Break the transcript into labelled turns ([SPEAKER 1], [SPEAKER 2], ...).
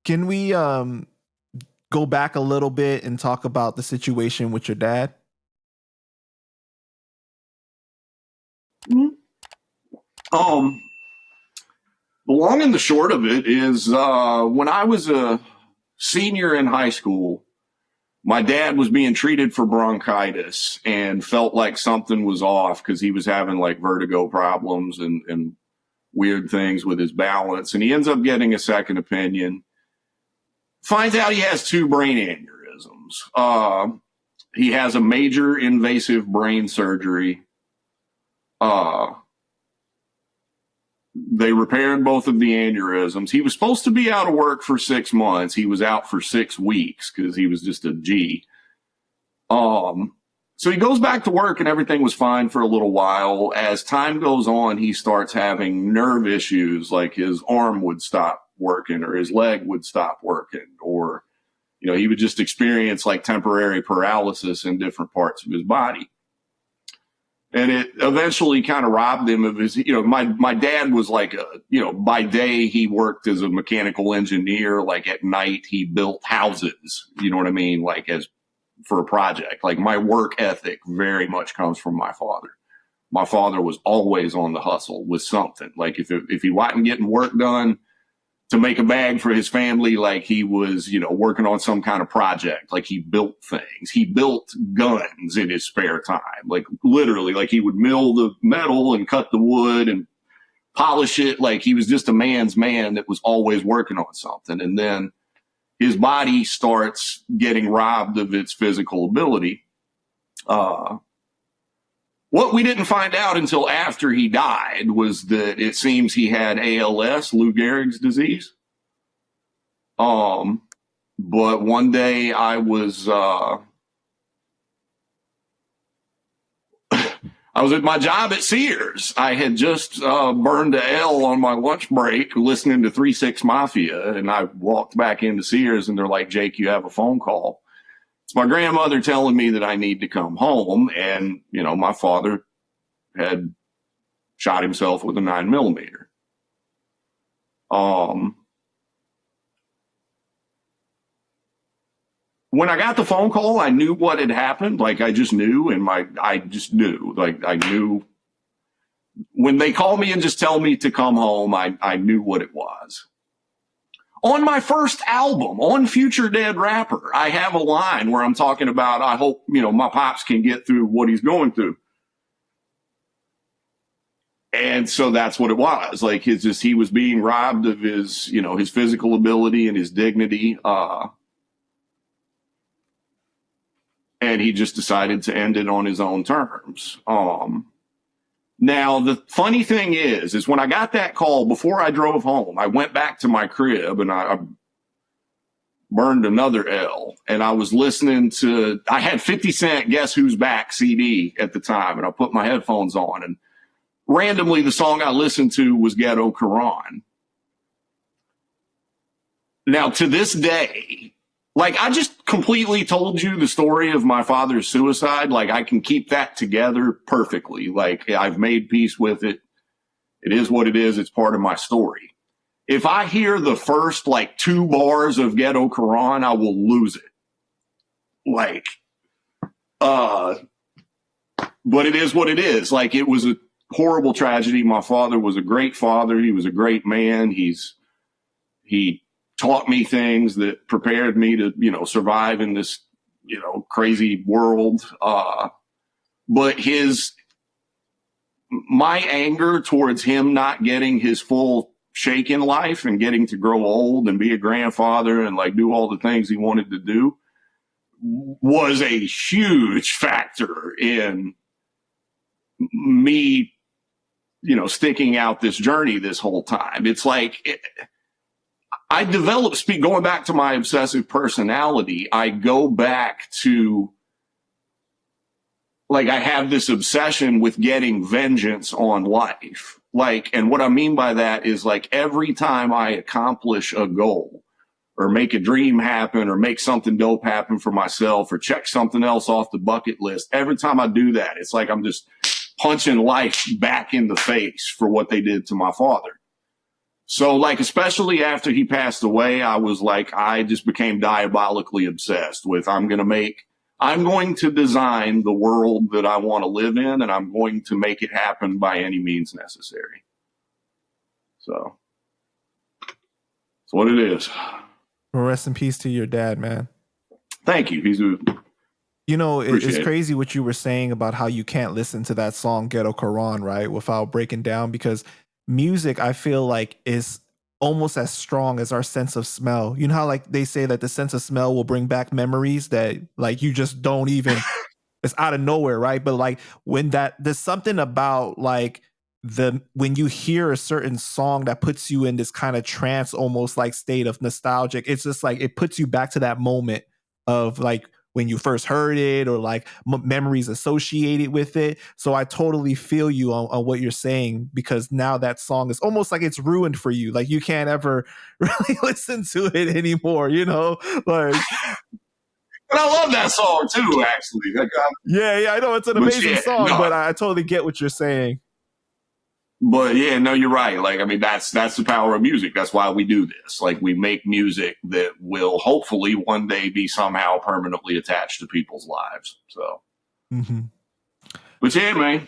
[SPEAKER 1] Can we go back a little bit and talk about the situation with your dad?
[SPEAKER 2] The long and the short of it is when I was a senior in high school, my dad was being treated for bronchitis and felt like something was off because he was having like vertigo problems and weird things with his balance. And he ends up getting a second opinion. Finds out he has 2 brain aneurysms. He has a major invasive brain surgery. They repaired both of the aneurysms. He was supposed to be out of work for 6 months. He was out for 6 weeks because he was just a G. So he goes back to work and everything was fine for a little while. As time goes on, he starts having nerve issues, like his arm would stop working or his leg would stop working, or, you know, he would just experience like temporary paralysis in different parts of his body. And it eventually kind of robbed him of his, you know, my dad was like, by day he worked as a mechanical engineer. Like at night he built houses, you know what I mean? Like as for a project, like my work ethic very much comes from my father. My father was always on the hustle with something. Like if he wasn't getting work done to make a bag for his family, like he was, you know, working on some kind of project. Like he built things. He built guns in his spare time. Like literally, like he would mill the metal and cut the wood and polish it. Like he was just a man's man that was always working on something. And then his body starts getting robbed of its physical ability. What we didn't find out until after he died was that it seems he had ALS, Lou Gehrig's disease. But one day I was at my job at Sears. I had just burned a L on my lunch break listening to 3-6 Mafia, and I walked back into Sears and they're like, "Jake, you have a phone call." It's my grandmother telling me that I need to come home. And, you know, my father had shot himself with a 9mm. When I got the phone call, I knew what had happened. Like I just knew, and I just knew. Like I knew when they call me and just tell me to come home, I knew what it was. On my first album, on Future Dead Rapper, I have a line where I'm talking about, I hope, you know, my pops can get through what he's going through. And so that's what it was. Like he was being robbed of his, you know, his physical ability and his dignity. And he just decided to end it on his own terms. Now, the funny thing is when I got that call, before I drove home, I went back to my crib and I burned another L. And I was listening to, I had 50 Cent Guess Who's Back CD at the time. And I put my headphones on and randomly the song I listened to was Ghetto, Qu'ran. Now, to this day, like I just completely told you the story of my father's suicide. Like I can keep that together perfectly. Like I've made peace with it. It is what it is. It's part of my story. If I hear the first like 2 bars of Ghetto Qu'ran, I will lose it. Like, but it is what it is. Like it was a horrible tragedy. My father was a great father. He was a great man. He taught me things that prepared me to, you know, survive in this, you know, crazy world. But my anger towards him not getting his full shake in life and getting to grow old and be a grandfather and like do all the things he wanted to do was a huge factor in me, you know, sticking out this journey this whole time. It's like, I developed, going back to my obsessive personality, I go back to, like, I have this obsession with getting vengeance on life. Like, and what I mean by that is like every time I accomplish a goal or make a dream happen or make something dope happen for myself or check something else off the bucket list, every time I do that, it's like I'm just punching life back in the face for what they did to my father. So, like, especially after he passed away, I was like, I just became diabolically obsessed with I'm going to design the world that I want to live in, and I'm going to make it happen by any means necessary. So, that's what it is.
[SPEAKER 1] Well, rest in peace to your dad, man.
[SPEAKER 2] Thank you.
[SPEAKER 1] You know, it's crazy what you were saying about how you can't listen to that song Ghetto Qu'ran, right, without breaking down, because music, I feel like, is almost as strong as our sense of smell. You know how like they say that the sense of smell will bring back memories that like you just don't even it's out of nowhere, right? But like when there's something about like when you hear a certain song that puts you in this kind of trance almost like state of nostalgic, it's just like it puts you back to that moment of like when you first heard it or like memories associated with it. So I totally feel you on what you're saying, because now that song is almost like it's ruined for you. Like you can't ever really listen to it anymore, you know? Like,
[SPEAKER 2] and I love that song too, actually. Like,
[SPEAKER 1] yeah, I know it's an amazing song,
[SPEAKER 2] no,
[SPEAKER 1] but I totally get what you're saying.
[SPEAKER 2] But yeah, no, you're right. Like, I mean, that's the power of music. That's why we do this. Like, we make music that will hopefully one day be somehow permanently attached to people's lives. So, but yeah, man.